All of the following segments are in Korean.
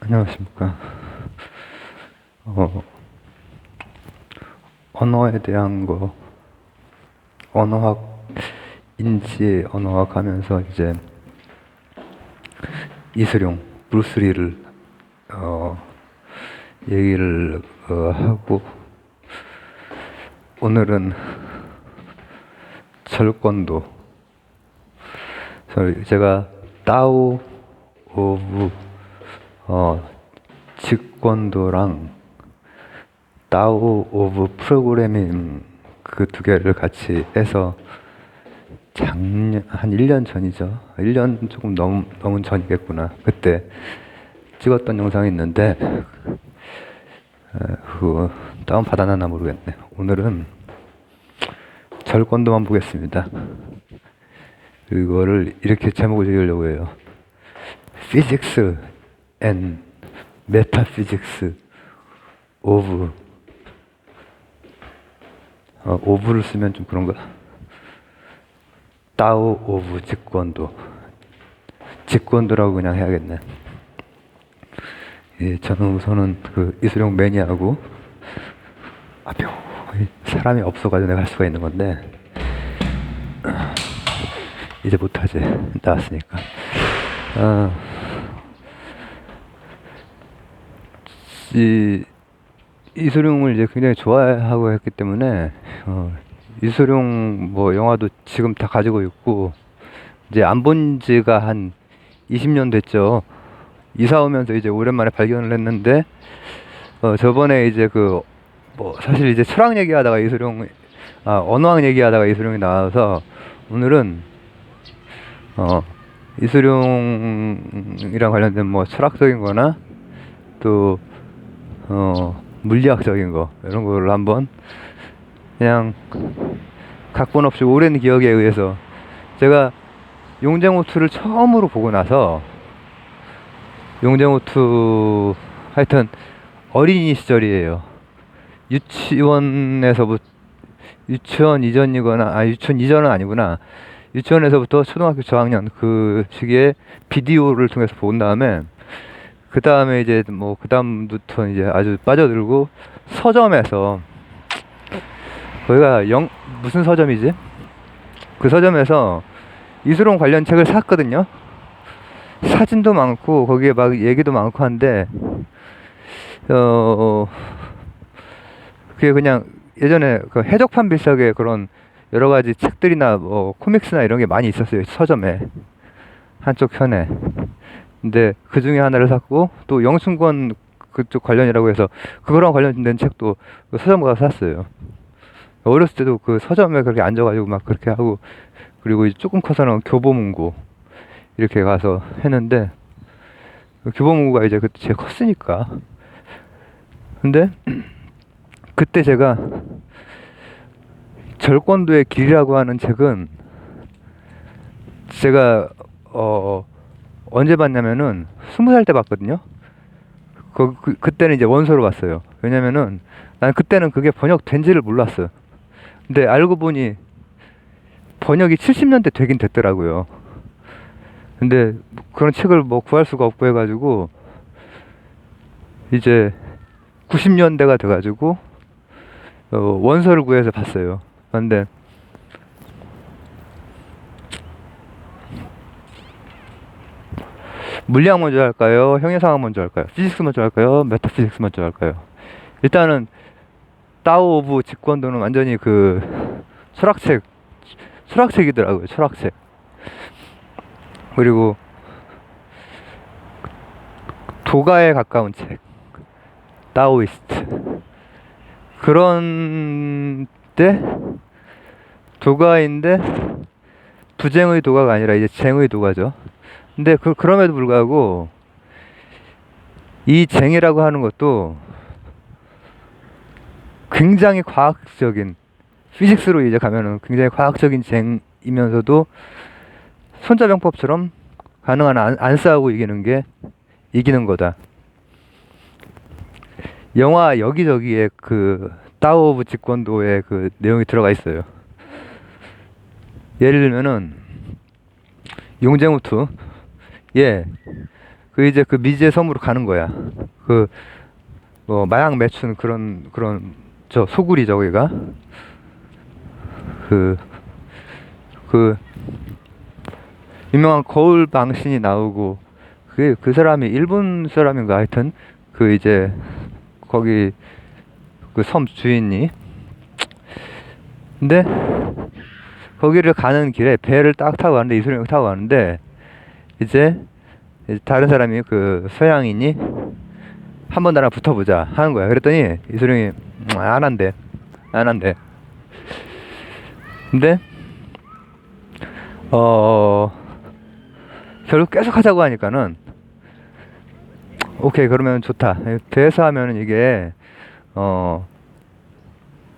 안녕하십니까. 어, 언어에 대한 거, 언어학, 인지 언어학 하면서 이제 이슬용, 브루스리를, 어, 얘기를, 하고, 오늘은 절권도, 제가 따오 오브, 직권도랑 따오 오브 프로그래밍 그 두 개를 같이 해서 작년, 한 1년 전이죠. 1년 조금 넘은 전이겠구나. 그때 찍었던 영상이 있는데, 그거 다운받아놨나 모르겠네. 오늘은 절권도만 보겠습니다. 이거를 이렇게 제목을 지으려고 해요. Physics and Metaphysics of 오브를 쓰면 좀 그런가? 따오 오브 직권도. 직권도라고 그냥 해야겠네. 예, 저는 우선은 그 이수룡 매니아고, 사람이 없어가지고 내가 할 수가 있는 건데, 이제 못하지. 나왔으니까. 이수룡을 이제 굉장히 좋아하고 했기 때문에, 이수룡 뭐 영화도 지금 다 가지고 있고, 이제 안 본 지가 한 20년 됐죠. 이사 오면서 이제 오랜만에 발견을 했는데, 저번에 이제 사실 이제 철학 얘기하다가 언어학 얘기하다가 이수룡이 나와서, 오늘은, 이수룡이랑 관련된 뭐 철학적인 거나, 또, 물리학적인 거, 이런 거를 한번, 그냥, 각본 없이 오랜 기억에 의해서, 제가 용쟁호투를 처음으로 보고 나서, 용쟁호투, 하여튼, 어린이 시절이에요. 유치원 이전이거나, 유치원 이전은 아니구나. 유치원에서부터 초등학교 저학년 그 시기에 비디오를 통해서 본 다음에, 그 다음에 이제 그 다음부터 이제 아주 빠져들고, 서점에서, 거기가 무슨 서점이지? 그 서점에서 이수룡 관련 책을 샀거든요. 사진도 많고, 거기에 막 얘기도 많고 한데, 그게 그냥 예전에 그 해적판 비슷하게 그런 여러 가지 책들이나 코믹스나 이런 게 많이 있었어요. 서점에. 한쪽 편에. 근데 그 중에 하나를 샀고, 또 영춘권 그쪽 관련이라고 해서 그거랑 관련된 책도 그 서점 가서 샀어요. 어렸을 때도 그 서점에 그렇게 앉아가지고 막 그렇게 하고, 그리고 이제 조금 커서는 교보문고 이렇게 가서 했는데, 교보문고가 이제 그때 제가 컸으니까. 근데 그때 제가 절권도의 길이라고 하는 책은 제가 언제 봤냐면은 20살 때 봤거든요. 그때는 이제 원서로 봤어요. 왜냐면은 난 그때는 그게 번역된지를 몰랐어요. 근데 알고 보니 번역이 70년대 되긴 됐더라고요. 근데 그런 책을 뭐 구할 수가 없고 해가지고 이제 90년대가 돼가지고 원서를 구해서 봤어요. 근데 물리학 먼저 할까요? 형이상학 먼저 할까요? 피직스 먼저 할까요? 메타피직스 먼저 할까요? 일단은 따오 오브 직권도는 완전히 그 철학책이더라고요. 철학책. 그리고 도가에 가까운 책. 따오이스트. 그런데 도가인데 부쟁의 도가가 아니라 이제 쟁의 도가죠. 근데 그럼에도 불구하고 이 쟁이라고 하는 것도 굉장히 과학적인, 피직스로 이제 가면은 굉장히 과학적인 쟁이면서도 손자병법처럼 가능한 안 싸우고 이기는 거다. 영화 여기저기에 그 따오 오브 직권도의 그 내용이 들어가 있어요. 예를 들면은 용쟁우투, 예, 그 이제 그 미지의 섬으로 가는 거야. 그 뭐 마약 매춘 그런 저 소굴이 저기가 그 그 유명한 거울 방신이 나오고 그 사람이 일본 사람인가 하여튼 그 이제 거기 그 섬 주인이 근데 거기를 가는 길에 배를 딱 타고 가는데 이소룡이 타고 가는데 이제 다른 사람이 그 서양인이 한번 나랑 붙어보자 하는 거야. 그랬더니 이소룡이 안 한대. 근데 결국 계속 하자고 하니까는 오케이 그러면 좋다. 배에서 하면은 이게 뭐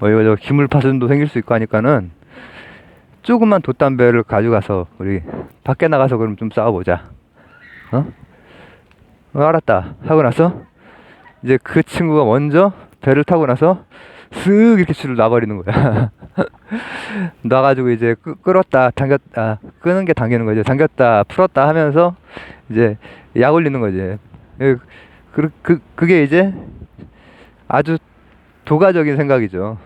이거 저 기물파손도 생길 수 있고 하니까는 조그만 돛담배를 가져가서 우리 밖에 나가서 그럼 좀 싸워보자. 알았다 하고 나서 이제 그 친구가 먼저 배를 타고 나서 쓱 이렇게 줄을 놔버리는 거야. 놔가지고 이제 끌었다 당겼다 끄는 게 당기는 거죠. 당겼다 풀었다 하면서 이제 약 올리는 거지. 그게 이제 아주 도가적인 생각이죠.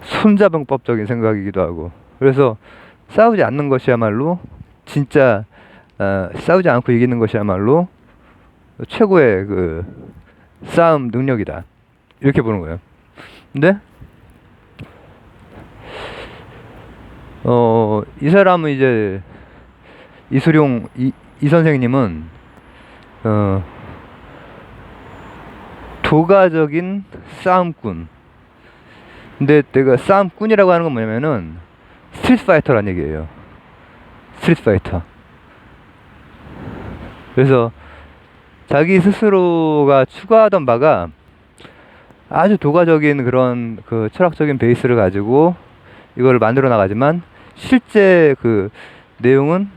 손자병법적인 생각이기도 하고. 그래서 싸우지 않는 것이야말로 진짜 싸우지 않고 이기는 것이야말로 최고의 그 싸움 능력이다. 이렇게 보는 거예요. 근데 이 사람은 이제 이소룡 이 선생님은 도가적인 싸움꾼. 근데 내가 싸움꾼이라고 하는 건 뭐냐면은 스트리트 파이터란 얘기예요. 스트리트 파이터. 그래서 자기 스스로가 추구하던 바가 아주 도가적인 그런 그 철학적인 베이스를 가지고 이거를 만들어 나가지만 실제 그 내용은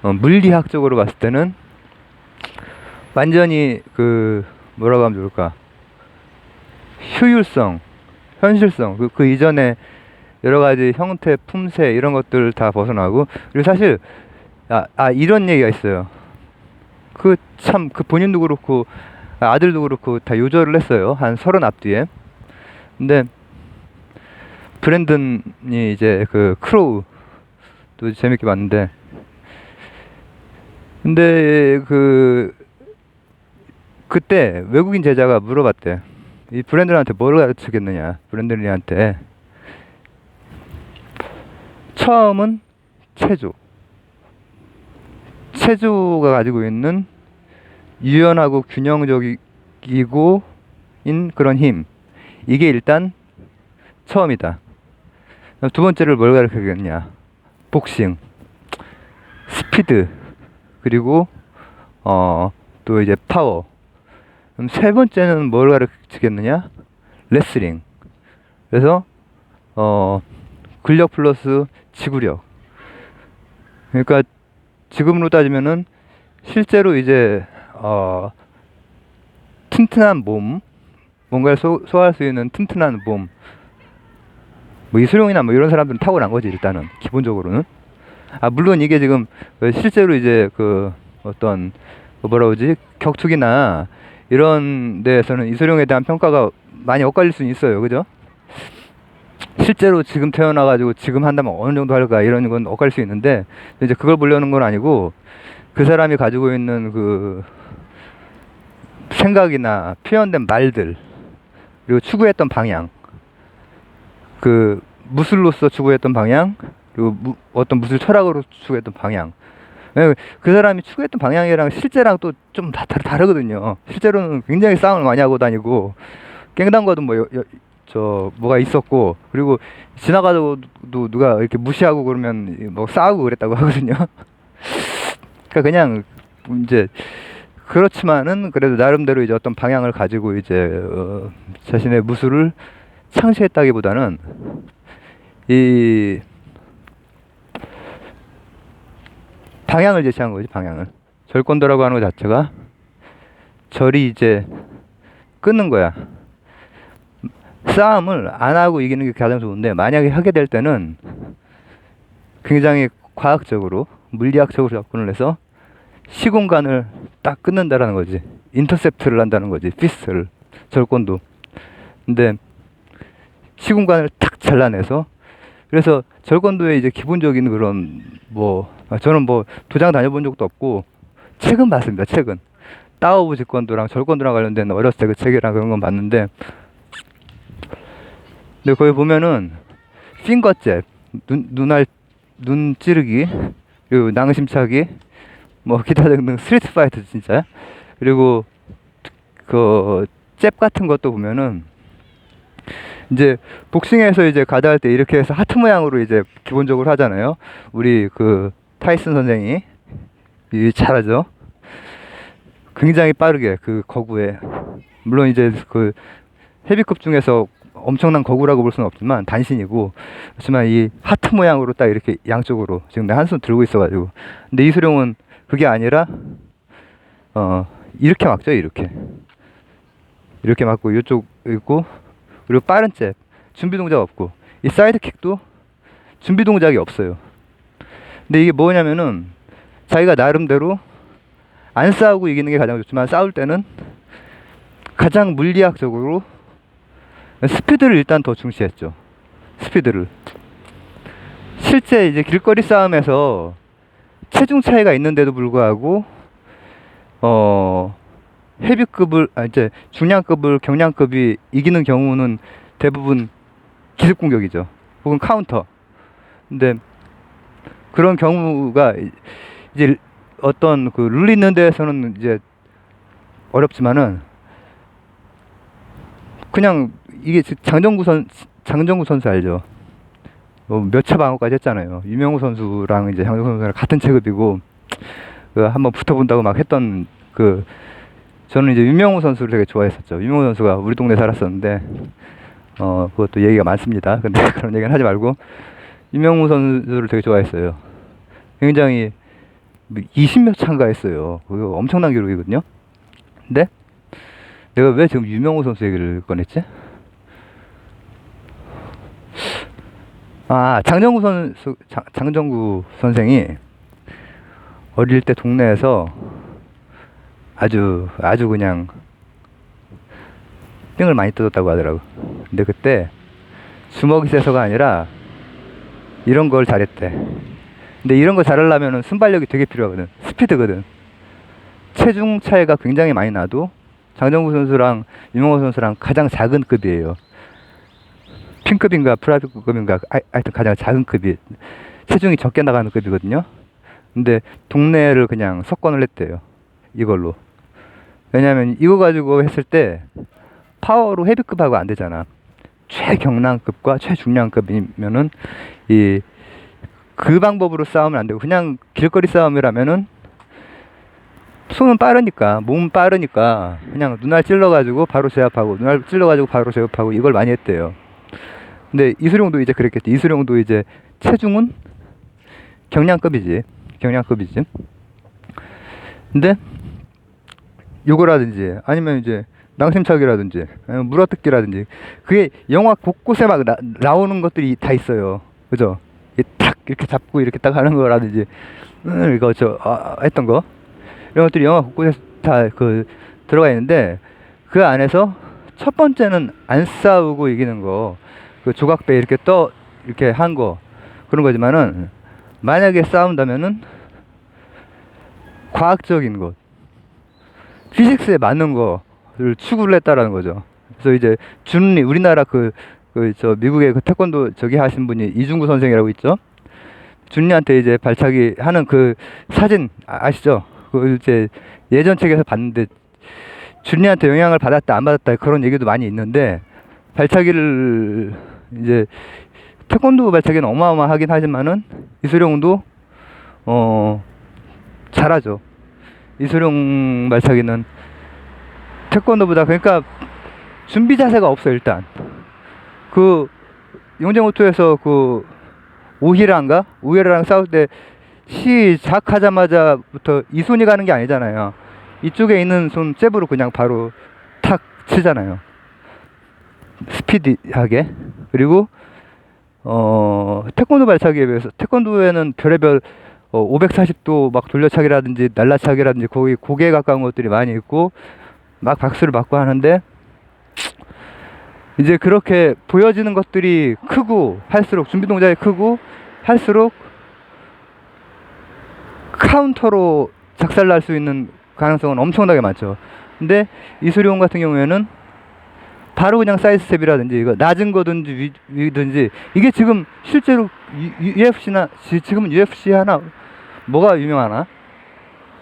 물리학적으로 봤을 때는 완전히 그 뭐라고 하면 좋을까? 효율성, 현실성, 그 이전에 여러 가지 형태, 품새 이런 것들 다 벗어나고 그리고 사실 이런 얘기가 있어요. 그 참 그 본인도 그렇고 아들도 그렇고 다 요절을 했어요. 한 30 앞뒤에. 근데 브랜든이 이제 그 크로우 또 재밌게 봤는데 근데 그때 외국인 제자가 물어봤대. 이 브랜든한테 뭘 가르치겠느냐. 브랜든이한테 처음은 체조가 가지고 있는 유연하고 균형적이고 인 그런 힘, 이게 일단 처음이다. 두 번째를 뭘 가르치겠냐. 복싱, 스피드, 그리고 또 이제 파워. 그럼 세 번째는 뭘 가르치겠느냐. 레슬링. 그래서 근력 플러스 지구력. 그러니까 지금으로 따지면은 실제로 이제 튼튼한 몸, 뭔가를 소화할 수 있는 튼튼한 몸, 뭐 이소룡이나 뭐 이런 사람들은 타고난 거지. 일단은 기본적으로는. 물론 이게 지금 실제로 이제 그 어떤 뭐라 그러지, 격투기나 이런 데에서는 이소룡에 대한 평가가 많이 엇갈릴 수는 있어요. 그죠? 실제로 지금 태어나가지고 지금 한다면 어느 정도 할까 이런 건 엇갈릴 수 있는데 이제 그걸 보려는 건 아니고 그 사람이 가지고 있는 그 생각이나 표현된 말들, 그리고 추구했던 방향, 그 무술로서 추구했던 방향, 그리고 어떤 무술 철학으로 추구했던 방향. 그 사람이 추구했던 방향이랑 실제랑 또 좀 다르거든요. 실제로는 굉장히 싸움을 많이 하고 다니고 깽당과도 뭐가 있었고, 그리고 지나가도 누가 이렇게 무시하고 그러면 뭐 싸우고 그랬다고 하거든요. 그러니까 그냥 이제 그렇지만은 그래도 나름대로 이제 어떤 방향을 가지고 이제 자신의 무술을 창시했다기보다는 이 방향을 제시한 거지. 방향을. 절권도라고 하는 것 자체가 절이 이제 끊는 거야. 싸움을 안 하고 이기는 게 가장 좋은데 만약에 하게 될 때는 굉장히 과학적으로 물리학적으로 접근을 해서 시공간을 딱 끊는다라는 거지. 인터셉트를 한다는 거지. 피스트를. 절권도. 근데 시공간을 탁 잘라내서, 그래서 절권도의 이제 기본적인 그런 저는 도장 다녀본 적도 없고 책은 봤습니다. 책은 따오부 직권도랑 절권도랑 관련된 어렸을 때 그 책이랑 그런 건 봤는데, 근데 거기 보면은 핑거잽, 눈 찌르기, 그리고 낭심차기, 기타 등등 스트리트 파이터 진짜. 그리고 그 잽 같은 것도 보면은 이제 복싱에서 이제 가다 할 때 이렇게 해서 하트 모양으로 이제 기본적으로 하잖아요. 우리 그 타이슨 선생이 잘하죠. 굉장히 빠르게 그 거구에, 물론 이제 그 헤비급 중에서 엄청난 거구라고 볼 수는 없지만 단신이고, 그렇지만 이 하트 모양으로 딱 이렇게 양쪽으로 지금 내 한 손 들고 있어가지고. 근데 이수룡은 그게 아니라 이렇게 막죠. 이렇게 맞고 이쪽 있고, 그리고 빠른 잽, 준비 동작 없고, 이 사이드킥도 준비 동작이 없어요. 근데 이게 뭐냐면은 자기가 나름대로 안 싸우고 이기는 게 가장 좋지만, 싸울 때는 가장 물리학적으로 스피드를 일단 더 중시했죠. 스피드를. 실제 이제 길거리 싸움에서 체중 차이가 있는데도 불구하고 헤비급을 이제 중량급을 경량급이 이기는 경우는 대부분 기습 공격이죠. 혹은 카운터. 근데 그런 경우가 이제 어떤 그 룰이 있는 데에서는 이제 어렵지만은, 그냥 이게 장정구 선수 알죠? 몇 차 방어까지 했잖아요. 유명우 선수랑 이제 장정구 선수랑 같은 체급이고, 한번 붙어본다고 막 했던 저는 이제 유명우 선수를 되게 좋아했었죠. 유명우 선수가 우리 동네에 살았었는데, 그것도 얘기가 많습니다. 근데 그런 얘기는 하지 말고, 유명우 선수를 되게 좋아했어요. 굉장히 20몇 차인가 했어요. 그거 엄청난 기록이거든요. 근데 내가 왜 지금 유명우 선수 얘기를 꺼냈지? 장정구 선생이 어릴 때 동네에서 아주 그냥 삥을 많이 뜯었다고 하더라고. 근데 그때 주먹이 세서가 아니라 이런 걸 잘했대. 근데 이런 거 잘하려면은 순발력이 되게 필요하거든. 스피드거든. 체중 차이가 굉장히 많이 나도 장정구 선수랑 유명호 선수랑 가장 작은 급이에요. P급인가 프라이드급인가 하여튼 가장 작은 급이, 체중이 적게 나가는 급이거든요. 근데 동네를 그냥 석권을 했대요. 이걸로. 왜냐면 이거 가지고 했을 때 파워로 헤비급하고 안 되잖아. 최경량급과 최중량급이면은 그 방법으로 싸우면 안 되고, 그냥 길거리 싸움이라면은 손은 빠르니까, 몸은 빠르니까 그냥 눈알 찔러가지고 바로 제압하고, 눈알 찔러가지고 바로 제압하고, 이걸 많이 했대요. 근데 이수룡도 이제 그랬겠지. 이수룡도 이제 체중은 경량급이지. 근데 요거라든지 아니면 이제 낭심차기라든지 아니면 물어뜯기라든지, 그게 영화 곳곳에 막 나오는 것들이 다 있어요. 그죠? 탁 이렇게 잡고 이렇게 딱 하는 거라든지, 이거 했던 거, 이런 것들이 영화 곳곳에 다 들어가 있는데, 그 안에서 첫 번째는 안 싸우고 이기는 거, 조각배 이렇게 이렇게 한 거, 그런 거지만은, 만약에 싸운다면은 과학적인 것, 피직스에 맞는 거를 추구를 했다라는 거죠. 그래서 이제 우리나라 미국의 태권도 하신 분이 이중구 선생이라고 있죠. 준리한테 이제 발차기 하는 그 사진 아시죠? 이제 예전 책에서 봤는데, 준리한테 영향을 받았다 안 받았다 그런 얘기도 많이 있는데, 발차기를 이제 태권도 발차기는 어마어마하긴 하지만은 이수룡도 잘하죠. 이수룡 발차기는 태권도보다, 그러니까 준비 자세가 없어. 일단 용쟁호투에서 오히라랑 싸울 때 시작하자마자부터 이 손이 가는 게 아니잖아요. 이쪽에 있는 손 잽으로 그냥 바로 탁 치잖아요. 스피디하게. 그리고 태권도 발차기에 비해서, 태권도에는 별의별 540도 막 돌려차기라든지 날라차기라든지 거기 고개에 가까운 것들이 많이 있고 막 박수를 받고 하는데, 이제 그렇게 보여지는 것들이 크고 할수록, 준비 동작이 크고 할수록 카운터로 작살날 수 있는 가능성은 엄청나게 많죠. 근데 이소룡 같은 경우에는 바로 그냥 사이드 스텝이라든지 이거 낮은 거든지 위든지, 이게 지금 실제로 UFC나 지금은 UFC 하나 뭐가 유명하나?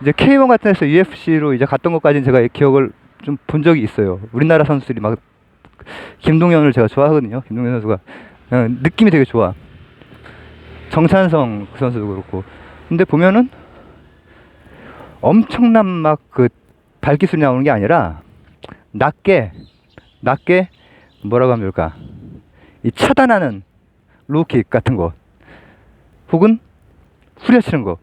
이제 K1 같은 데서 UFC로 이제 갔던 것까지는 제가 기억을 좀 본 적이 있어요. 우리나라 선수들이 막, 김동현을 제가 좋아하거든요. 김동현 선수가 느낌이 되게 좋아. 정찬성 그 선수도 그렇고. 근데 보면은 엄청난 막 그 발기술이 나오는 게 아니라 낮게 뭐라고 하면 좋을까, 이 차단하는 로우킥 같은 거 혹은 후려치는 거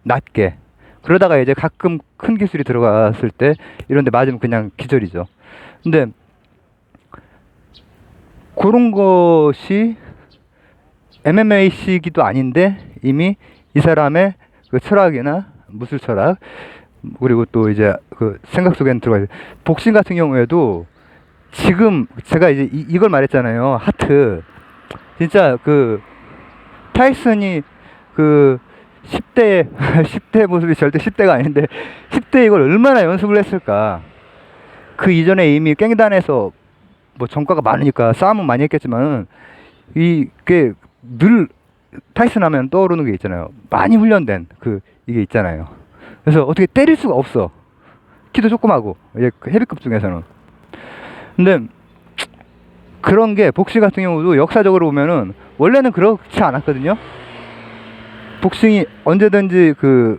낮게, 그러다가 이제 가끔 큰 기술이 들어갔을 때 이런데 맞으면 그냥 기절이죠. 근데 그런 것이 MMA식이도 아닌데 이미 이 사람의 그 철학이나 무술 철학, 그리고 또 이제 그 생각 속에는 들어가 있어요. 복싱 같은 경우에도 지금 제가 이제 이걸 말했잖아요. 하트. 진짜 그 타이슨이 그 10대 10대 모습이 절대 10대가 아닌데 10대 이걸 얼마나 연습을 했을까. 그 이전에 이미 깽단에서 뭐 전과가 많으니까 싸움은 많이 했겠지만 이게 늘 타이슨 하면 떠오르는 게 있잖아요. 많이 훈련된 그 이게 있잖아요. 그래서 어떻게 때릴 수가 없어. 키도 조그마고 이제 그 헤비급 중에서는. 근데 그런 게 복싱 같은 경우도 역사적으로 보면은 원래는 그렇지 않았거든요. 복싱이 언제든지 그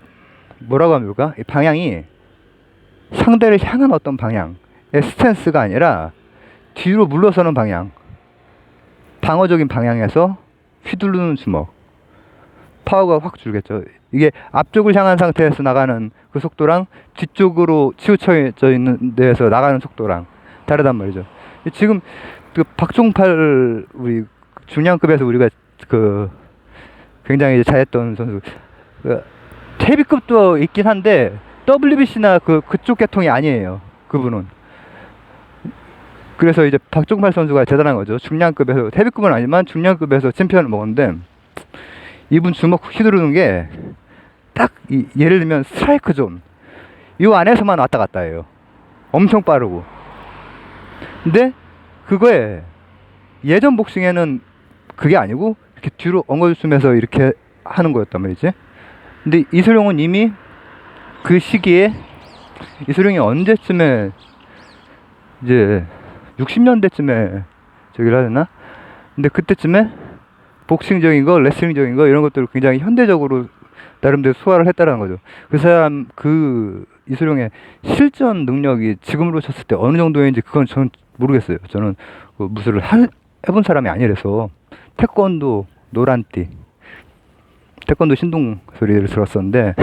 뭐라고 하면 좋을까? 이 방향이 상대를 향한 어떤 방향의 스탠스가 아니라 뒤로 물러서는 방향, 방어적인 방향에서 휘두르는 주먹, 파워가 확 줄겠죠. 이게 앞쪽을 향한 상태에서 나가는 그 속도랑 뒤쪽으로 치우쳐져 있는 데에서 나가는 속도랑 다르단 말이죠. 지금 그 박종팔 우리 중량급에서 우리가 그 굉장히 잘했던 선수, 그 헤비급도 있긴 한데 WBC나 그쪽 계통이 아니에요. 그분은. 그래서 이제 박종팔 선수가 대단한 거죠. 중량급에서, 헤비급은 아니지만 중량급에서 챔피언을 먹었는데, 이분 주먹 휘두르는 게 딱 예를 들면 스트라이크 존 이 안에서만 왔다 갔다 해요. 엄청 빠르고. 근데 그거에 예전 복싱에는 그게 아니고 이렇게 뒤로 엉거주면서 이렇게 하는 거였단 말이지. 근데 이소룡은 이미 그 시기에, 이소룡이 언제쯤에 이제 60년대쯤에 저기를 하였나? 근데 그때쯤에 복싱적인 거, 레슬링적인 거 이런 것들을 굉장히 현대적으로 나름대로 소화를 했다라는 거죠. 그 사람, 그 이소룡의 실전 능력이 지금으로 쳤을 때 어느 정도인지 그건 저는 모르겠어요. 저는 그 무술을 해본 사람이 아니라서. 태권도 노란띠, 태권도 신동 소리를 들었었는데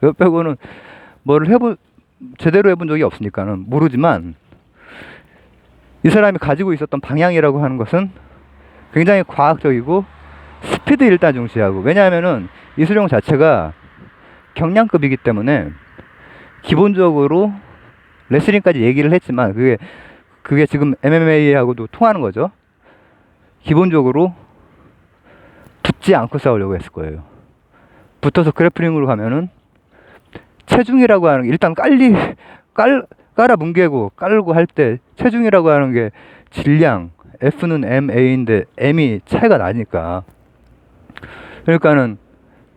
그거 빼고는 뭐를 제대로 해본 적이 없으니까는 모르지만, 이 사람이 가지고 있었던 방향이라고 하는 것은 굉장히 과학적이고 스피드 일단 중시하고, 왜냐하면은 이소룡 자체가 경량급이기 때문에 기본적으로 레슬링까지 얘기를 했지만 그게 지금 MMA하고도 통하는 거죠. 기본적으로 붙지 않고 싸우려고 했을 거예요. 붙어서 그래플링으로 가면은 체중이라고 하는 게 일단 깔아 뭉개고 깔고 할 때 체중이라고 하는 게 질량, F는 MA인데 M이 차이가 나니까. 그러니까는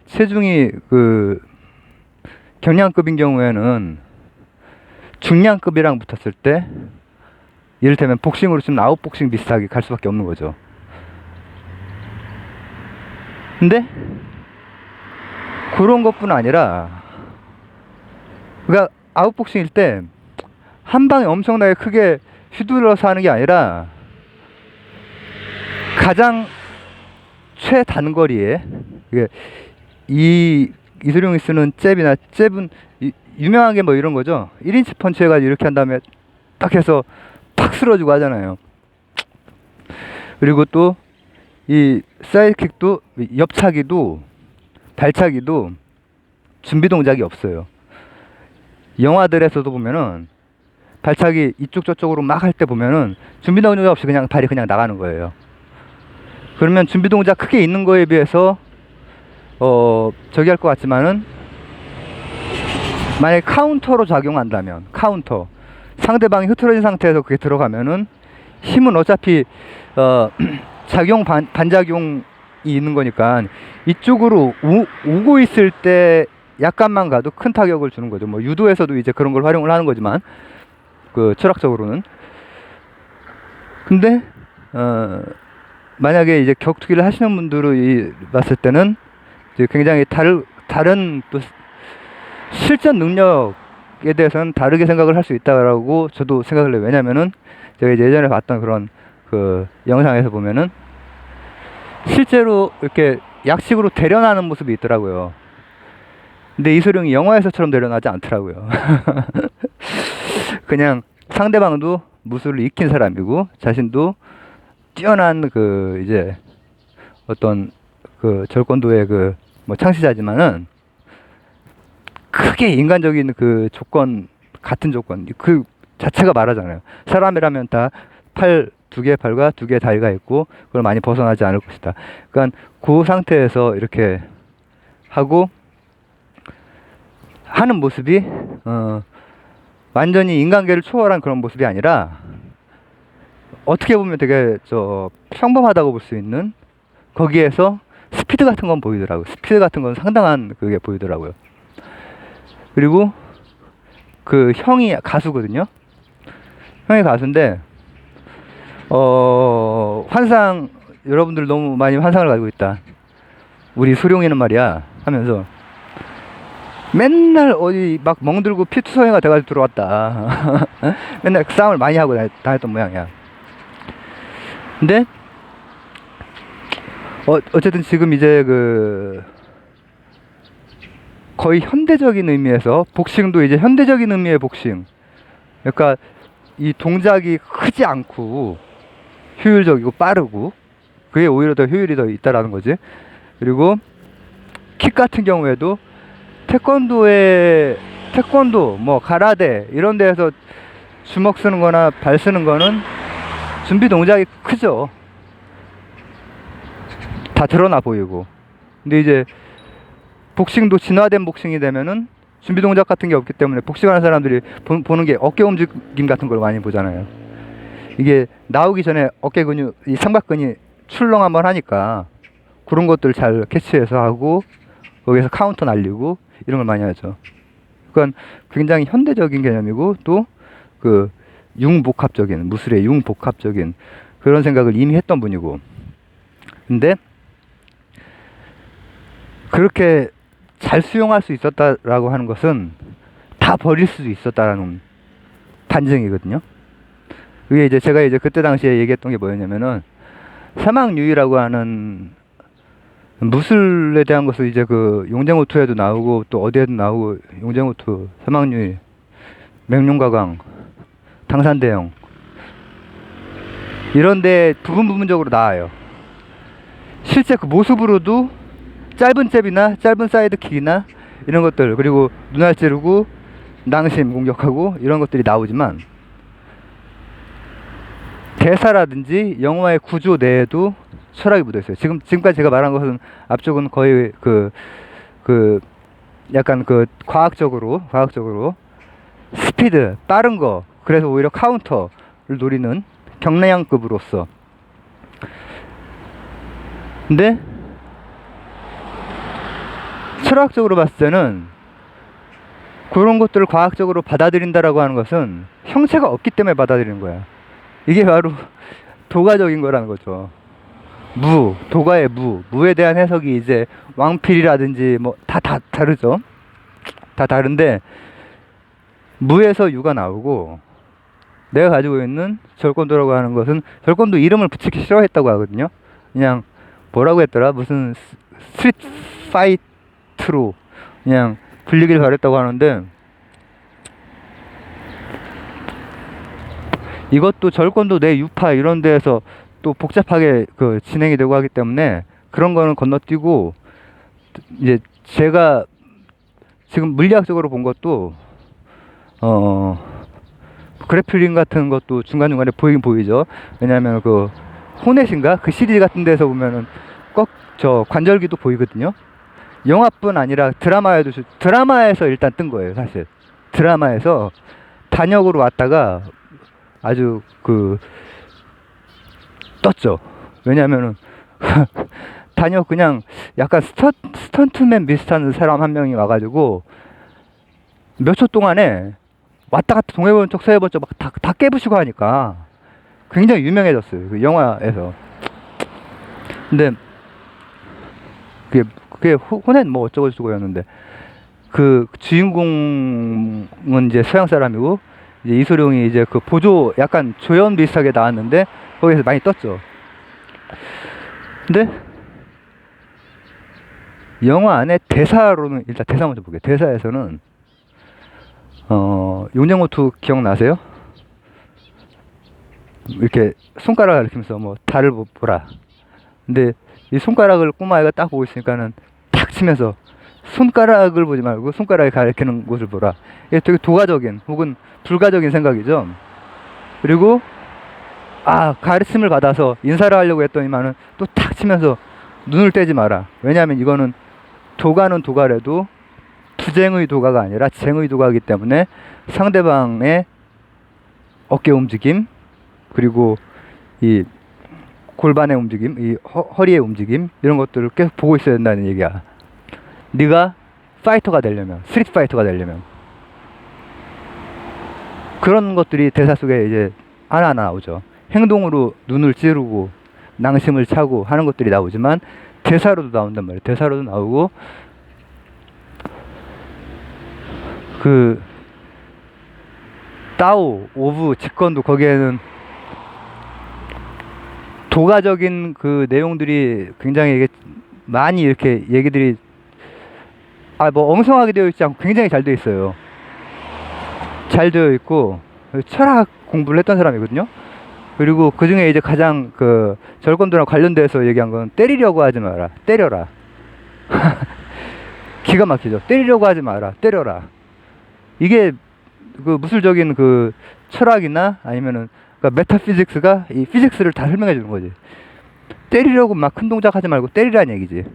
체중이 그 경량급인 경우에는 중량급이랑 붙었을 때 이를테면 복싱으로 치면 아웃복싱 비슷하게 갈 수밖에 없는 거죠. 근데 그런 것뿐 아니라, 그러니까 아웃복싱일 때 한 방에 엄청나게 크게 휘둘러서 하는 게 아니라 가장 최단거리에, 이소룡이 쓰는 잽은 유명한 게 뭐 이런 거죠. 1인치 펀치 해가지고 이렇게 한 다음에 딱 해서 팍 쓸어주고 하잖아요. 그리고 또 이 사이드킥도, 옆차기도 발차기도 준비 동작이 없어요. 영화들에서도 보면은 발차기 이쪽 저쪽으로 막 할 때 보면은 준비 동작 없이 그냥 발이 그냥 나가는 거예요. 그러면 준비 동작 크게 있는 거에 비해서 저기 할 것 같지만은 만약에 카운터로 작용한다면, 카운터, 상대방이 흐트러진 상태에서 그게 들어가면은 힘은 어차피 작용 반작용이 있는 거니까 이쪽으로 오고 있을 때 약간만 가도 큰 타격을 주는 거죠. 뭐 유도에서도 이제 그런 걸 활용을 하는 거지만 그 철학적으로는. 근데 만약에 이제 격투기를 하시는 분들이 봤을 때는 이제 굉장히 다른 또 실전 능력에 대해서는 다르게 생각을 할 수 있다라고 저도 생각을 해요. 왜냐면은 제가 이제 예전에 봤던 그런 그 영상에서 보면은 실제로 이렇게 약식으로 대련하는 모습이 있더라고요. 근데 이소룡이 영화에서처럼 대련하지 않더라고요. 그냥 상대방도 무술을 익힌 사람이고 자신도 뛰어난 그 이제 어떤 그 절권도의 그 뭐 창시자지만은 크게 인간적인 그 조건, 같은 조건 그 자체가 말하잖아요. 사람이라면 다 두 개 팔과 두 개 다리가 있고 그걸 많이 벗어나지 않을 것이다. 그러니까 그 상태에서 이렇게 하고 하는 모습이 완전히 인간계를 초월한 그런 모습이 아니라 어떻게 보면 되게 평범하다고 볼 수 있는, 거기에서 스피드 같은 건 보이더라고요. 스피드 같은 건 상당한 그게 보이더라고요. 그리고 그 형이 가수거든요. 형이 가수인데 환상, 여러분들 너무 많이 환상을 가지고 있다. 우리 수룡이는 말이야 하면서 맨날 어디 막 멍들고 피투성이가 돼가지고 들어왔다. 맨날 싸움을 많이 하고 다녔던 모양이야. 근데 어쨌든 지금 이제 그 거의 현대적인 의미에서 복싱도 이제 현대적인 의미의 복싱, 그러니까 이 동작이 크지 않고 효율적이고 빠르고 그게 오히려 더 효율이 더 있다라는 거지. 그리고 킥 같은 경우에도 태권도 뭐 가라데 이런 데에서 주먹 쓰는 거나 발 쓰는 거는 준비 동작이 크죠. 다 드러나 보이고. 근데 이제 복싱도 진화된 복싱이 되면은 준비 동작 같은 게 없기 때문에 복싱하는 사람들이 보는 게 어깨 움직임 같은 걸 많이 보잖아요. 이게 나오기 전에 어깨 근육, 이 삼각근이 출렁 한번 하니까 그런 것들 잘 캐치해서 하고 거기서 카운터 날리고 이런 걸 많이 하죠. 그러니까 굉장히 현대적인 개념이고 또 그 융복합적인, 무술의 융복합적인 그런 생각을 이미 했던 분이고. 근데 그렇게 잘 수용할 수 있었다라고 하는 것은 다 버릴 수도 있었다라는 반증이거든요. 그게 이제 제가 이제 그때 당시에 얘기했던 게 뭐였냐면은 사막유의라고 하는 무술에 대한 것을 이제 그 용쟁호투에도 나오고 또 어디에도 나오고, 용쟁호투, 사막유의, 맹룡가강, 당산대형 이런데 부분적으로 나와요. 실제 그 모습으로도 짧은 잽이나 짧은 사이드킥이나 이런 것들, 그리고 눈알 찌르고 낭심 공격하고 이런 것들이 나오지만 대사라든지 영화의 구조 내에도 철학이 묻어 있어요. 지금까지 제가 말한 것은 앞쪽은 거의 약간 과학적으로 스피드, 빠른 거, 그래서 오히려 카운터를 노리는 경량급으로서. 근데 철학적으로 봤을 때는 그런 것들을 과학적으로 받아들인다라고 하는 것은 형체가 없기 때문에 받아들이는 거야. 이게 바로 도가적인 거라는 거죠. 도가의 무에 대한 해석이 이제 왕필이라든지 뭐 다 다르죠. 다 다른데 무에서 유가 나오고, 내가 가지고 있는 절권도라고 하는 것은, 절권도 이름을 붙이기 싫어했다고 하거든요. 그냥 뭐라고 했더라, 무슨 스트리트 파이트로 그냥 불리길 바랬다고 하는데, 이것도 절권도 내 유파 이런 데에서 또 복잡하게 진행이 되고 하기 때문에 그런 거는 건너뛰고, 이제 제가 지금 물리학적으로 본 것도 그래플링 같은 것도 중간중간에 보이긴 보이죠. 왜냐하면 그 호넷인가 그 시리즈 같은 데서 보면은 꼭 저 관절기도 보이거든요. 영화뿐 아니라 드라마에도 드라마에서 일단 뜬 거예요, 사실. 드라마에서 단역으로 왔다가 아주 그 떴죠. 왜냐면은 단역 그냥 약간 스턴트맨 비슷한 사람 한 명이 와가지고 몇 초 동안에 왔다 갔다 동해본 쪽 서해본 쪽 막 다 깨부시고 하니까 굉장히 유명해졌어요, 그 영화에서. 근데 그게 호넷 뭐 어쩌고 저쩌고였는데 그 주인공은 이제 서양 사람이고 이제 이소룡이 이제 그 보조 약간 조연 비슷하게 나왔는데 거기서 많이 떴죠. 근데 영화 안에 대사로는 일단 대사 먼저 볼게요. 대사에서는 용쟁모투 기억나세요? 이렇게 손가락을 가리키면서 뭐 달을 보라. 근데 이 손가락을 꼬마애가 딱 보고 있으니까는 탁 치면서 손가락을 보지 말고 손가락이 가리키는 곳을 보라. 이게 되게 도가적인 혹은 불가적인 생각이죠. 그리고 가르침을 받아서 인사를 하려고 했더니만은 또 탁 치면서 눈을 떼지 마라. 왜냐하면 이거는 도가는 도가래도 투쟁의 도가가 아니라 쟁의 도가이기 때문에 상대방의 어깨 움직임 그리고 이 골반의 움직임, 이 허리의 움직임 이런 것들을 계속 보고 있어야 된다는 얘기야. 네가 파이터가 되려면, 스트리트 파이터가 되려면 그런 것들이 대사 속에 이제 하나하나 나오죠. 행동으로 눈을 찌르고 낭심을 차고 하는 것들이 나오지만 대사로도 나온단 말이에요. 대사로도 나오고 그 따오, 오브, 직권도 거기에는 도가적인 그 내용들이 굉장히 이게 많이 이렇게 얘기들이 뭐 엉성하게 되어 있지 않고 굉장히 잘 되어 있어요. 잘 되어 있고 철학 공부를 했던 사람이거든요. 그리고 그 중에 이제 가장 그 절권도랑 관련돼서 얘기한 건 때리려고 하지 마라. 때려라. 기가 막히죠. 때리려고 하지 마라. 때려라. 이게 그 무술적인 그 철학이나 아니면은 그러니까 메타피직스가 이 피직스를 다 설명해 주는 거지. 때리려고 막 큰 동작 하지 말고 때리라는 얘기지.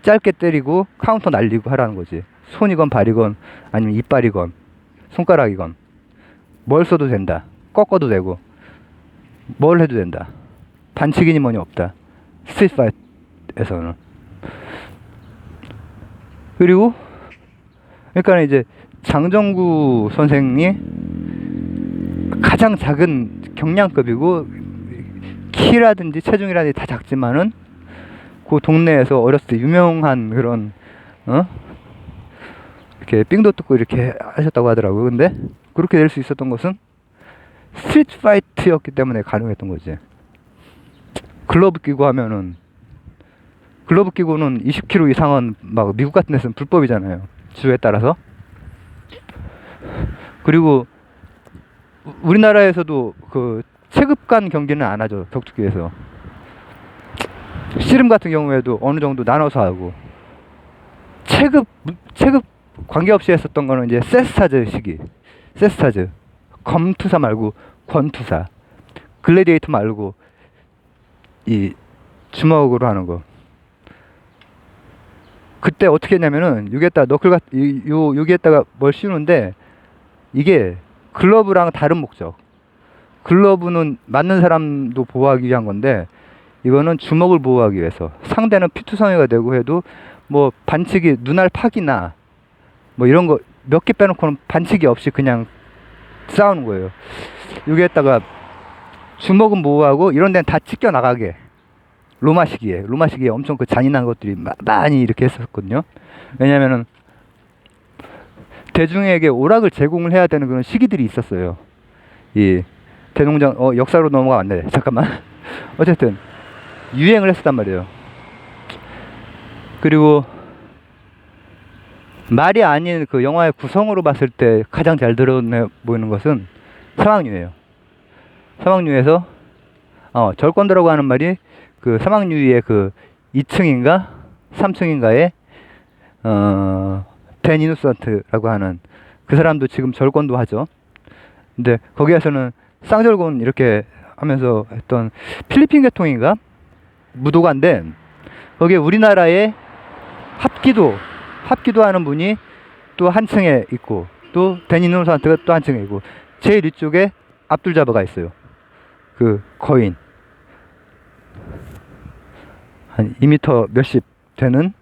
짧게 때리고 카운터 날리고 하라는 거지. 손이건 발이건 아니면 이빨이건 손가락이건 뭘 써도 된다. 꺾어도 되고 뭘 해도 된다. 반칙이니 뭐니 없다. 스트리트 파이트에서는. 그리고 그러니까 이제 장정구 선생이 가장 작은 경량급이고 키라든지 체중이라든지 다 작지만은 그 동네에서 어렸을 때 유명한 그런 이렇게 삥도 뜯고 이렇게 하셨다고 하더라고요. 근데 그렇게 될 수 있었던 것은 스트리트 파이트였기 때문에 가능했던 거지. 글러브 끼고 하면은 글러브 끼고는 20kg 이상은 막 미국 같은 데서는 불법이잖아요. 주에 따라서. 그리고 우리나라에서도 그 체급간 경기는 안 하죠. 격투기에서. 씨름 같은 경우에도 어느 정도 나눠서 하고 체급 관계없이 했었던 거는 이제 세스타즈 시기. 세스타즈. 검투사 말고 권투사. 글래디에이터 말고 이 주먹으로 하는 거. 그때 어떻게 했냐면은 여기에다가 여기에다가 뭘 씌우는데 이게 글러브랑 다른 목적. 글러브는 맞는 사람도 보호하기 위한 건데 이거는 주먹을 보호하기 위해서. 상대는 피투성이가 되고 해도 뭐 반칙이 눈알 파기나 뭐 이런 거 몇 개 빼놓고는 반칙이 없이 그냥 싸우는 거예요. 여기에다가 주먹은 보호하고 이런 데는 다 찢겨 나가게. 로마 시기에 엄청 그 잔인한 것들이 많이 이렇게 했었거든요. 왜냐면은 대중에게 오락을 제공을 해야 되는 그런 시기들이 있었어요. 이 대농장 역사로 넘어가왔네. 잠깐만. 어쨌든 유행을 했었단 말이에요. 그리고 말이 아닌 그 영화의 구성으로 봤을 때 가장 잘 드러내 보이는 것은 사막류예요. 사막류에서 절권도라고 하는 말이 그 사막류의 그 2층인가 3층인가에 댄 이노선트라고 하는 그 사람도 지금 절권도 하죠. 근데 거기에서는 쌍절곤 이렇게 하면서 했던 필리핀 계통인가 무도가인데, 거기에 우리나라의 합기도 하는 분이 또 한 층에 있고, 또 댄 이노선트가 또 한 층에 있고, 제일 위쪽에 압둘자바가 있어요. 그 거인 한 2m 몇십 되는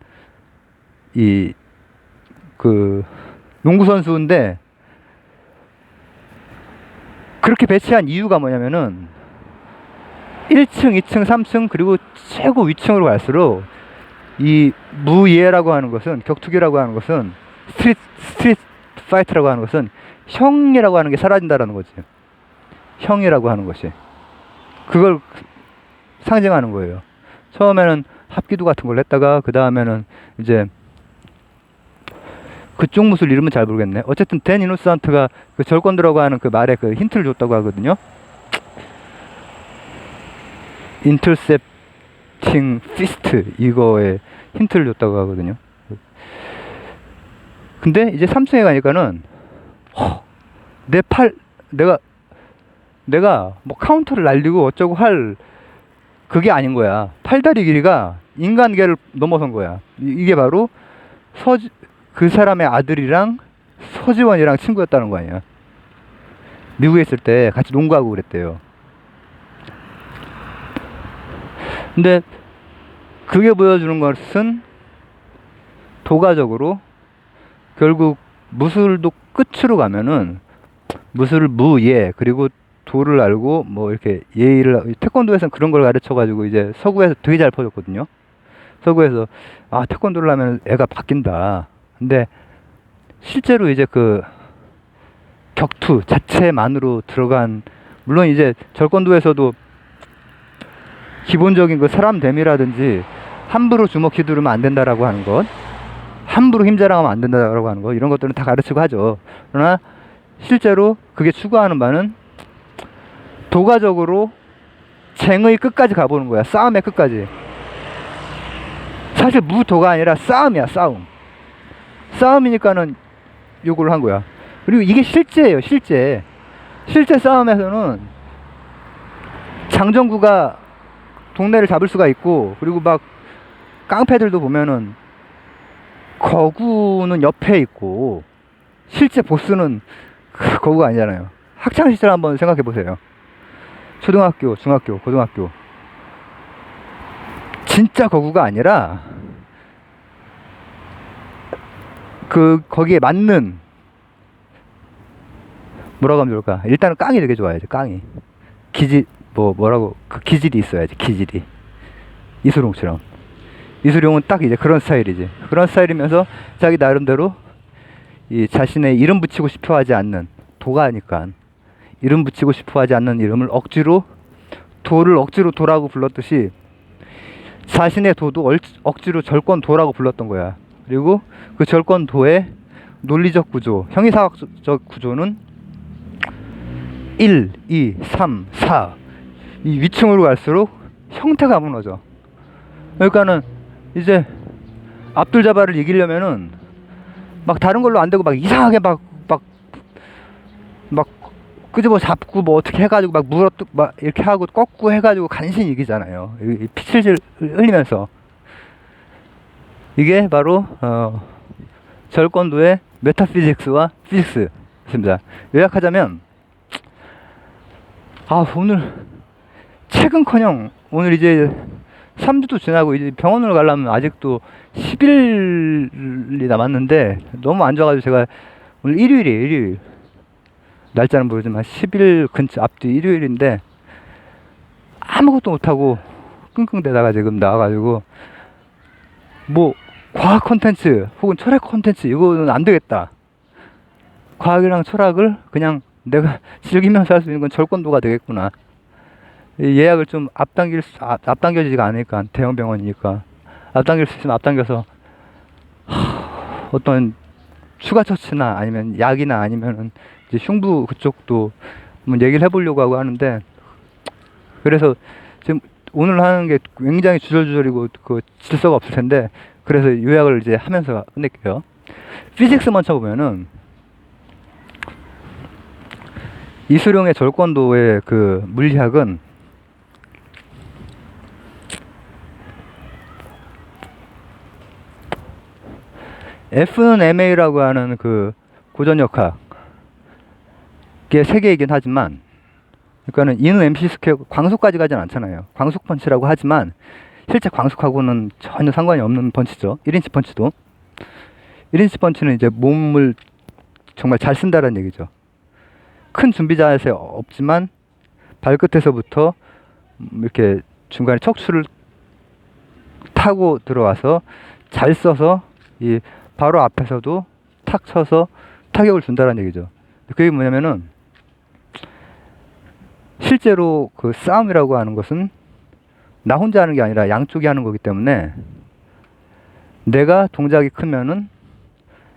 이 그 농구 선수인데, 그렇게 배치한 이유가 뭐냐면은 1층, 2층, 3층 그리고 최고 위층으로 갈수록 이 무예라고 하는 것은, 격투기라고 하는 것은, 스트리트 파이트라고 하는 것은 형이라고 하는 게 사라진다라는 거지. 형이라고 하는 것이 그걸 상징하는 거예요. 처음에는 합기도 같은 걸 했다가 그 다음에는 이제 그쪽 무술 이름은 잘 모르겠네. 어쨌든 댄 이노선트가 그 절권도라고 하는 그 말에 그 힌트를 줬다고 하거든요. 인터셉팅 피스트 이거에 힌트를 줬다고 하거든요. 근데 이제 3층에 가니까는 내가 뭐 카운터를 날리고 어쩌고 할 그게 아닌 거야. 팔다리 길이가 인간계를 넘어선 거야. 이게 바로 그 사람의 아들이랑 서지원이랑 친구였다는 거 아니야. 미국에 있을 때 같이 농구하고 그랬대요. 근데 그게 보여주는 것은 도가적으로 결국 무술도 끝으로 가면은 무술 무예 그리고 도를 알고 뭐 이렇게 예의를, 태권도에서는 그런 걸 가르쳐 가지고 이제 서구에서 되게 잘 퍼졌거든요. 서구에서 태권도를 하면 애가 바뀐다. 근데 실제로 이제 그 격투 자체만으로 들어간, 물론 이제 절권도에서도 기본적인 그 사람 대미라든지 함부로 주먹 휘두르면 안 된다라고 하는 것, 함부로 힘자랑하면 안 된다라고 하는 것, 이런 것들은 다 가르치고 하죠. 그러나 실제로 그게 추구하는 바는 도가적으로 쟁의 끝까지 가보는 거야. 싸움의 끝까지. 사실 무도가 아니라 싸움이야. 싸움이니까는 요구를 한 거야. 그리고 이게 실제예요. 실제 싸움에서는 장정구가 동네를 잡을 수가 있고, 그리고 막 깡패들도 보면은 거구는 옆에 있고, 실제 보스는 거구가 아니잖아요. 학창시절 한번 생각해 보세요. 초등학교, 중학교, 고등학교. 진짜 거구가 아니라 거기에 맞는, 뭐라고 하면 좋을까? 일단은 깡이 되게 좋아야지. 깡이 그 기질이 있어야지. 기질이 이수룡처럼. 이수룡은 딱 이제 그런 스타일이지. 그런 스타일이면서 자기 나름대로 이 자신의 이름 붙이고 싶어 하지 않는, 도가 하니까 이름 붙이고 싶어 하지 않는 이름을 도를 억지로 도라고 불렀듯이 자신의 도도 억지로 절권도라고 불렀던 거야. 그리고 그 절권도의 논리적 구조, 형이사학적 구조는 1, 2, 3, 4 이 위층으로 갈수록 형태가 무너져. 그러니까는 이제 압둘자바를 이기려면은 막 다른 걸로 안 되고 막 이상하게 막 끄집어 잡고 뭐 어떻게 해가지고 막 이렇게 하고 꺾고 해가지고 간신히 이기잖아요. 피칠질 흘리면서. 이게 바로 절권도의 메타피직스와 피직스입니다. 요약하자면 오늘 최근커녕 오늘 이제 3주도 지나고 이제 병원을 가려면 아직도 10일이 남았는데 너무 안 좋아가지고 제가 오늘 일요일 날짜는 모르지만 10일 근처 앞뒤 일요일인데 아무것도 못하고 끙끙대다가 지금 나와가지고 뭐 과학 콘텐츠 혹은 철학 콘텐츠 이거는 안 되겠다. 과학이랑 철학을 그냥 내가 즐기면서 할 수 있는 건 절권도가 되겠구나. 예약을 좀 앞당겨지지가 않으니까, 대형 병원이니까 앞당길 수 있으면 앞당겨서 어떤 추가 처치나 아니면 약이나 아니면은 이제 흉부 그쪽도 한번 얘기를 해보려고 하고 하는데, 그래서 지금 오늘 하는 게 굉장히 주저주저리고 그 질서가 없을 텐데, 그래서 요약을 이제 하면서 끝낼게요. 피직스만 쳐보면은 이수룡의 절권도의 그 물리학은 F는 MA라고 하는 그 고전역학의 세계이긴 하지만, 그러니까는 E는 MC 스퀘어, 광속까지 가진 않잖아요. 광속 펀치라고 하지만 실제 광속하고는 전혀 상관이 없는 펀치죠. 1인치 펀치도. 1인치 펀치는 이제 몸을 정말 잘 쓴다는 얘기죠. 큰 준비 자세 없지만 발끝에서부터 이렇게 중간에 척추를 타고 들어와서 잘 써서 이 바로 앞에서도 탁 쳐서 타격을 준다는 얘기죠. 그게 뭐냐면은 실제로 그 싸움이라고 하는 것은 나 혼자 하는 게 아니라 양쪽이 하는 거기 때문에 내가 동작이 크면은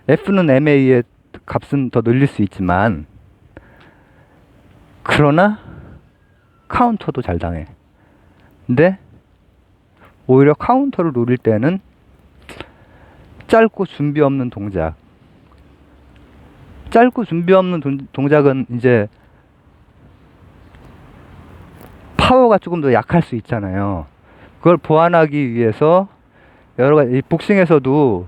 F는 MA의 값은 더 늘릴 수 있지만, 그러나 카운터도 잘 당해. 근데 오히려 카운터를 노릴 때는 짧고 준비 없는 동작, 짧고 준비 없는 동작은 이제 파워가 조금 더 약할 수 있잖아요. 그걸 보완하기 위해서 여러 가지, 복싱에서도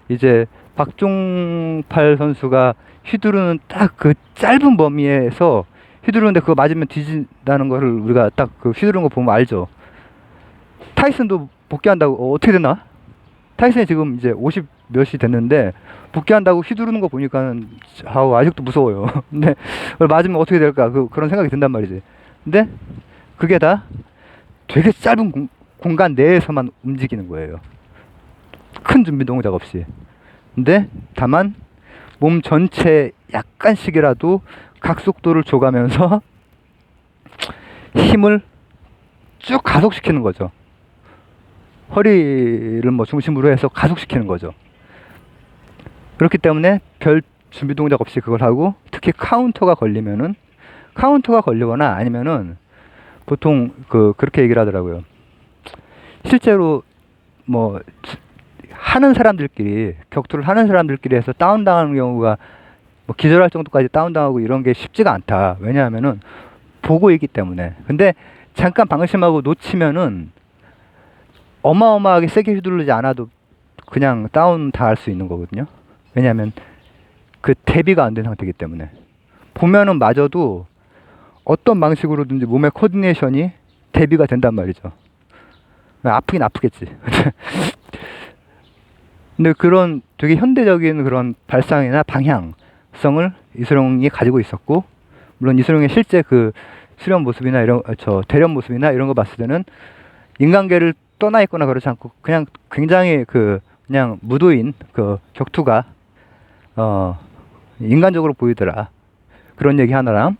이제 박종팔 선수가 휘두르는 딱 그 짧은 범위에서 휘두르는데 그거 맞으면 뒤진다는 거를 우리가 딱 그 휘두르는 거 보면 알죠. 타이슨도 복귀한다고, 어떻게 되나? 타이슨이 지금 이제 50 몇이 됐는데 복귀한다고 휘두르는 거 보니까는 아직도 무서워요. 근데 그걸 맞으면 어떻게 될까? 그런 생각이 든단 말이지. 근데 그게 다 되게 짧은 공간 내에서만 움직이는 거예요. 큰 준비 동작 없이. 근데 다만 몸 전체 약간씩이라도 각속도를 줘가면서 힘을 쭉 가속시키는 거죠. 허리를 뭐 중심으로 해서 가속시키는 거죠. 그렇기 때문에 별 준비 동작 없이 그걸 하고, 특히 카운터가 걸리거나 아니면은 보통 그렇게 얘기를 하더라고요. 실제로 뭐 하는 사람들끼리, 격투를 하는 사람들끼리 해서 다운당하는 경우가 뭐 기절할 정도까지 다운당하고 이런 게 쉽지가 않다. 왜냐하면은 보고 있기 때문에. 근데 잠깐 방심하고 놓치면은 어마어마하게 세게 휘두르지 않아도 그냥 다운 당할 수 있는 거거든요. 왜냐하면 그 대비가 안 된 상태이기 때문에. 보면은 마저도 어떤 방식으로든지 몸의 코디네이션이 대비가 된단 말이죠. 아프긴 아프겠지. 근데 그런 되게 현대적인 그런 발상이나 방향성을 이수룡이 가지고 있었고, 물론 이수룡의 실제 그 수련 모습이나 대련 모습이나 이런 거 봤을 때는 인간계를 떠나 있거나 그렇지 않고 그냥 굉장히 그냥 무도인 그 격투가 인간적으로 보이더라. 그런 얘기 하나랑,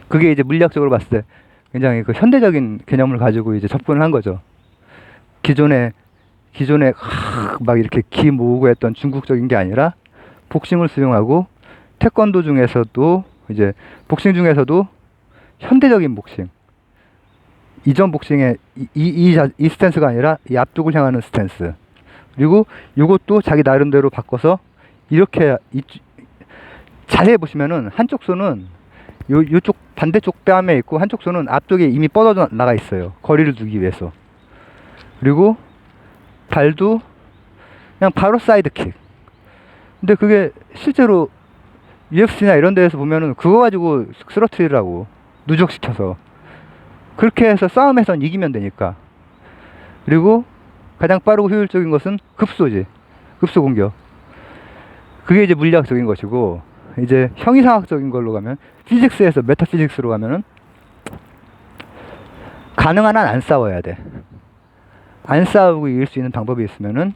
그게 이제 물리학적으로 봤을 때 굉장히 그 현대적인 개념을 가지고 이제 접근을 한 거죠. 기존에 막 이렇게 기 모으고 했던 중국적인 게 아니라 복싱을 수용하고, 태권도 중에서도 이제 복싱 중에서도 현대적인 복싱, 이전 복싱의 이 스탠스가 아니라 이 앞쪽을 향하는 스탠스, 그리고 이것도 자기 나름대로 바꿔서 이렇게 자세히 보시면은 한쪽 손은 요쪽 반대쪽 뺨에 있고 한쪽 손은 앞쪽에 이미 뻗어 나가 있어요. 거리를 두기 위해서. 그리고 발도 그냥 바로 사이드킥. 근데 그게 실제로 UFC나 이런 데에서 보면은 그거 가지고 쓰러트리라고, 누적시켜서. 그렇게 해서 싸움에선 이기면 되니까. 그리고 가장 빠르고 효율적인 것은 급소지. 급소 공격. 그게 이제 물리학적인 것이고, 이제 형이상학적인 걸로 가면, 피직스에서 메타피직스로 가면은 가능한 한 안 싸워야 돼. 안 싸우고 이길 수 있는 방법이 있으면은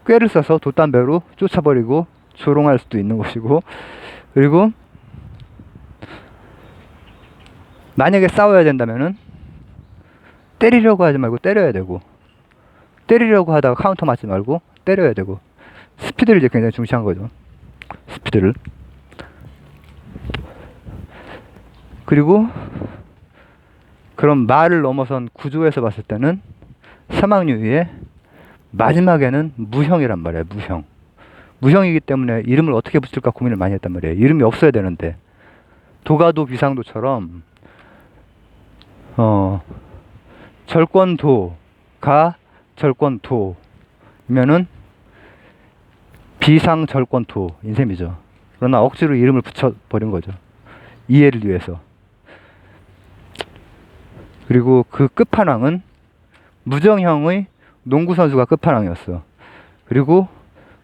꾀를 써서 돛담배로 쫓아버리고 조롱할 수도 있는 것이고, 그리고 만약에 싸워야 된다면은 때리려고 하지 말고 때려야 되고, 때리려고 하다가 카운터 맞지 말고 때려야 되고, 스피드를 이제 굉장히 중시한 거죠. 스피드를. 그리고 그런 말을 넘어선 구조에서 봤을 때는 사막류의 마지막에는 무형이란 말이에요. 무형. 무형이기 때문에 이름을 어떻게 붙일까 고민을 많이 했단 말이에요. 이름이 없어야 되는데 도가도 비상도처럼 절권도가 절권도면은 비상절권도인 셈이죠. 그러나 억지로 이름을 붙여버린 거죠. 이해를 위해서. 그리고 그 끝판왕은 무정형의 농구선수가 끝판왕이었어. 그리고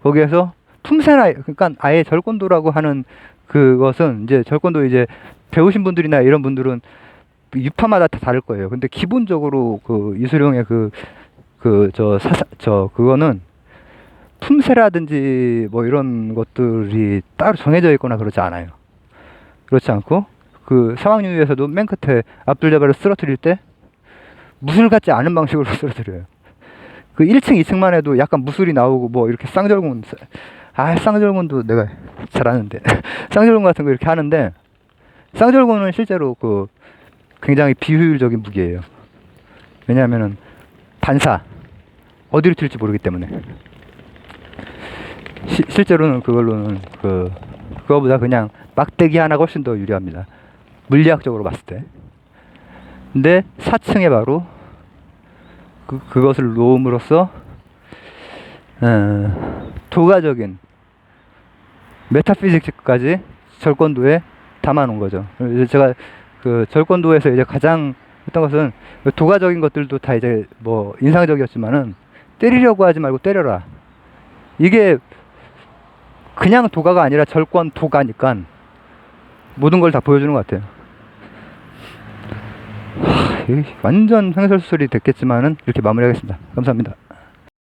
거기에서 틈새나, 그러니까 아예 절권도라고 하는 그것은 이제 절권도 이제 배우신 분들이나 이런 분들은 유파마다 다 다를 거예요. 근데 기본적으로 그 이수룡의 그거는 품새라든지 뭐 이런 것들이 따로 정해져 있거나 그렇지 않아요. 그렇지 않고 그 사왕유에서도 맨 끝에 압둘자바를 쓰러뜨릴 때 무술 같지 않은 방식으로 쓰러뜨려요. 그 1층, 2층만 해도 약간 무술이 나오고 뭐 이렇게 쌍절곤, 쌍절곤도 내가 잘하는데 쌍절곤 같은 거 이렇게 하는데 쌍절곤은 실제로 그 굉장히 비효율적인 무기예요. 왜냐하면은 반사 어디로 튈지 모르기 때문에 실제로는 그걸로는 그거보다 그냥 막대기 하나가 훨씬 더 유리합니다. 물리학적으로 봤을 때. 근데 4층에 바로 그것을 놓음으로써 도가적인 메타피직까지 절권도에 담아놓은 거죠. 제가 그 절권도에서 이제 가장 했던 것은 도가적인 것들도 다 이제 뭐 인상적이었지만은 때리려고 하지 말고 때려라. 이게 그냥 도가가 아니라 절권도가니까 모든 걸 다 보여주는 것 같아요. 완전 횡설수설이 됐겠지만은 이렇게 마무리하겠습니다. 감사합니다.